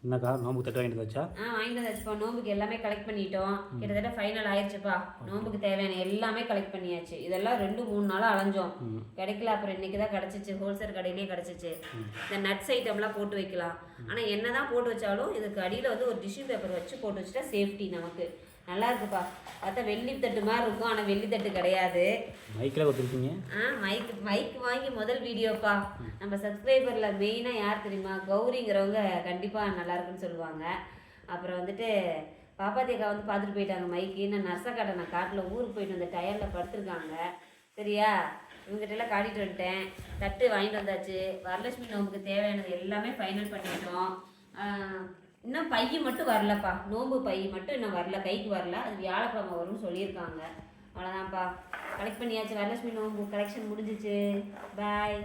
என்னக்கா நோம்புக்கு தட்டு வாங்கிட்டு வச்சா? வாங்கிட்டு வந்தாச்சுப்பா. நோம்புக்கு எல்லாமே கலெக்ட் பண்ணிட்டோம். கிட்டத்தட்ட ஃபைனல் ஆயிடுச்சுப்பா. நோம்புக்கு தேவையான எல்லாமே கலெக்ட் பண்ணியாச்சு. இதெல்லாம் 2-3 நாளாக அலைஞ்சோம், கிடைக்கல. அப்புறம் இன்னைக்கு தான் கிடச்சிச்சு, ஹோல்சேல் கடையிலே கிடச்சிச்சு. இந்த நட்ஸ் ஐட்டம்லாம் போட்டு வைக்கலாம். ஆனால் என்ன தான் போட்டு வச்சாலும் இதுக்கு அடியில் வந்து ஒரு டிஷ்யூ பேப்பர் வச்சு போட்டு வச்சுட்டா சேஃப்டி நமக்கு. நல்லா இருக்குப்பா. பார்த்தா வெள்ளி தட்டு மாதிரி இருக்கும், ஆனால் வெள்ளி தட்டு கிடையாது. மைக்கில் கொடுத்துருக்கீங்க? மைக் வாங்கி முதல் வீடியோப்பா. நம்ம சப்ஸ்கிரைபரில் மெயினாக யார் தெரியுமா? கௌரிங்கிறவங்க கண்டிப்பாக நல்லா இருக்குன்னு சொல்லுவாங்க. அப்புறம் வந்துட்டு பாப்பாத்தியக்கா வந்து பார்த்துட்டு போயிட்டாங்க மைக்கு. நான் நர்சக்காட்டை நான் காட்டில் ஊருக்கு போயிட்டு வந்த டயரில் படுத்துருக்காங்க. சரியா, இவங்ககிட்டலாம் காட்டிட்டு வந்துட்டேன். தட்டு வாங்கிட்டு வந்தாச்சு. வரலட்சுமி நோம்புக்கு தேவையானது எல்லாமே ஃபைனல் பண்ணிட்டோம். இன்னும் பை மட்டும் வரலப்பா. நோம்பு பை மட்டும் இன்னும் வரல, கைக்கு வரல. அது வியாழக்கிழமை வரும்னு சொல்லியிருக்காங்க. அவ்வளோதான்ப்பா, கலெக்ட் பண்ணியாச்சு. வரலட்சுமி நோம்பு கலெக்ஷன் முடிஞ்சிச்சு. பாய்.